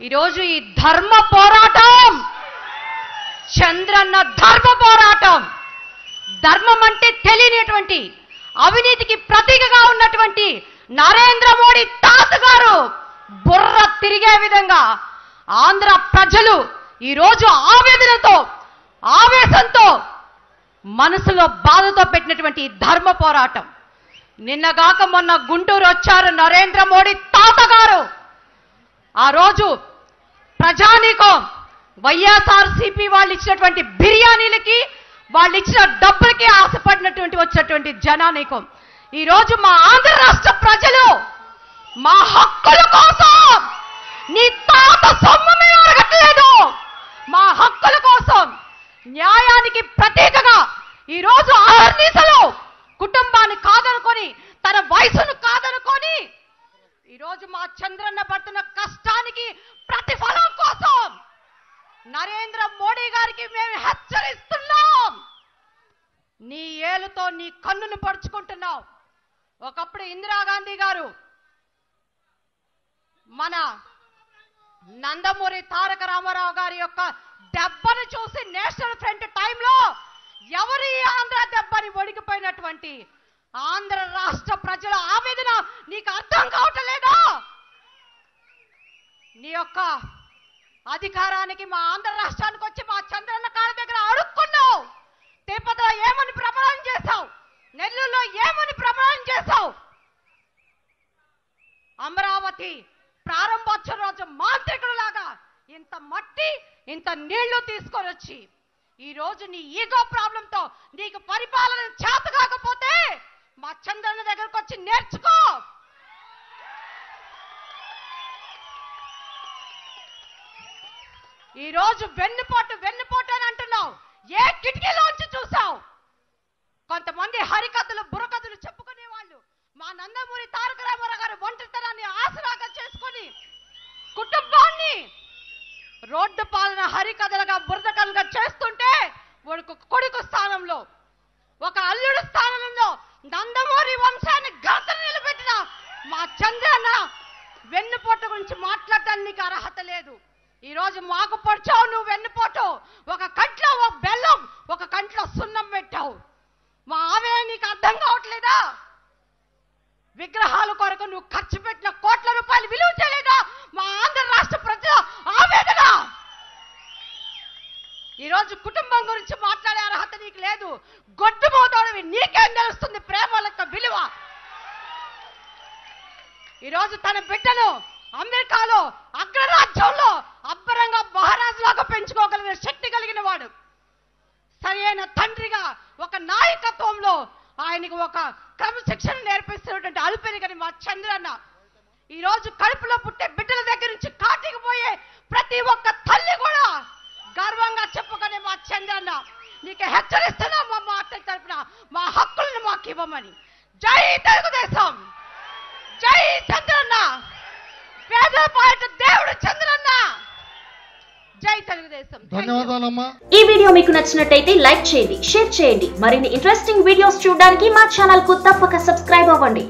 ఈరోజు ఈ ధర్మ పోరాటం చంద్రన్న ధర్మ పోరాటం, ధర్మం అంటే తెలియనిటువంటి అవినీతికి ప్రతీకగా ఉన్నటువంటి నరేంద్ర మోడీ తాతగారు బుర్ర తిరిగే విధంగా ఆంధ్ర ప్రజలు ఈరోజు ఆవేదనతో ఆవేశంతో మనసులో బాధతో పెట్టినటువంటి ధర్మ పోరాటం. నిన్నగాక మొన్న గుంటూరు వచ్చారు నరేంద్ర మోడీ తాతగారు. ఆ రోజు ప్రజానీకం వైఎస్ఆర్సీపీ వాళ్ళు ఇచ్చినటువంటి బిర్యానీలకి వాళ్ళు ఇచ్చిన డబ్బులకి ఆశపడినటువంటి వచ్చినటువంటి జనానీకం ఈరోజు మా ఆంధ్ర రాష్ట్ర ప్రజలు మా హక్కుల కోసం నీ తాత సొమ్ము మేము అడగట్లేదు, మా హక్కుల కోసం న్యాయానికి ప్రతీకగా ఈరోజు ఆహర్నిశలు కుటుంబాన్ని కాదనుకొని తన వయసును కాదనుకొని ఈరోజు మా చంద్రన్న పడుతున్న కష్టానికి ప్రతిఫలం కోసం నరేంద్ర మోడీ గారికి మేము హెచ్చరిస్తున్నాం. నీ ఏలుతో నీ కన్నును పడుచుకుంటున్నావు. ఒకప్పుడు ఇందిరాగాంధీ గారు మన నందమూరి తారక రామారావు గారి యొక్క దెబ్బను చూసి నేషనల్ ఫ్రంట్ టైంలో ఎవరి ఆంధ్ర దెబ్బని ఒడిగిపోయినటువంటి ఆంధ్ర రాష్ట్ర ప్రజల ఆవేదన నీకు అర్థం కావట్లేదా? నీ యొక్క అధికారానికి మా ఆంధ్ర రాష్ట్రానికి వచ్చి మా చంద్రన్న కాళ్ళ దగ్గర అడుక్కున్నావు. తిరుపతిలో ఏమని ప్రమాణం చేశావు? నెల్లూరులో ఏమని ప్రమాణం చేశావు? అమరావతి ప్రారంభోత్సవ రోజు మాంత్రికుడు లాగా ఇంత మట్టి ఇంత నీళ్లు తీసుకొని వచ్చి ఈరోజు నీ ఈగో ప్రాబ్లంతో నీకు పరిపాలన చేత కాకపోతే మా చంద్రన్న దగ్గరకు వచ్చి నేర్చుకో. ఈరోజు వెన్నుపోటు అని అంటున్నావు. ఏ కిటికీలోంచి చూసావు? కొంతమంది హరికథలు బుర్రకథలు చెప్పుకునే వాళ్ళు మా నందమూరి తారక రామారావు గారు ఒంటరితనాన్ని ఆసరాగా చేసుకొని కుటుంబాన్ని రోడ్డు పాలన హరికథలుగా బురదకలుగా చేస్తుంటే కొడుకు స్థానంలో ఒక అల్లుడు స్థానంలో నందమూరి వంశాన్ని గర్తను నిలబెట్టిన మా చంద్రన్న వెన్నుపోటు గురించి మాట్లాడటానికి నీకు అర్హత లేదు. ఈరోజు మాకు పొడిచావు నువ్వు వెన్నుపోటు. ఒక కంట్లో ఒక బెల్లం ఒక కంట్లో సున్నం పెట్టావు. మా ఆవేదన నీకు అర్థం కావట్లేదా? విగ్రహాల కొరకు నువ్వు ఖర్చు పెట్టిన కోట్ల రూపాయలు విలువ చేయలేదా మా ఆంధ్ర రాష్ట్ర ప్రజల ఆవేదన? ఈరోజు కుటుంబం గురించి మాట్లాడే అర్హత నీకు లేదు. గొడ్డు మోతాడివి, నీకేం తెలుస్తుంది ప్రేమ యొక్క విలువ? ఈరోజు తన బిడ్డను అమెరికాలో అగ్రరాజ్యంలో అబ్బరంగా మహారాజులాగా పెంచుకోగలిగిన శక్తి కలిగిన వాడు, సరైన తండ్రిగా ఒక నాయకత్వంలో ఆయనకు ఒక క్రమశిక్షణ నేర్పిస్తున్నటువంటి అల్పెరిగని మా చంద్రన్న ఈరోజు కడుపులో పుట్టే బిడ్డల దగ్గర నుంచి కాటికి పోయే ప్రతి ఒక్క తల్లి కూడా గర్వంగా చెప్పుకునే మా చంద్రన్న నీకు హెచ్చరిస్తున్నా మా మాట తరపున మా హక్కులను మాకు ఇవ్వమని. జై తెలుగుదేశం, జై చంద్రన్న, పేదల పాలిట దేవుడు చంద్రన్న, జై తెలుగుదేశం. ధన్యవాదాలమ్మా. ఈ వీడియో మీకు నచ్చినట్టయితే లైక్ చేయండి, షేర్ చేయండి. మరిన్ని ఇంట్రెస్టింగ్ వీడియోస్ చూడడానికి మా ఛానల్ కు తప్పక సబ్స్క్రైబ్ అవ్వండి.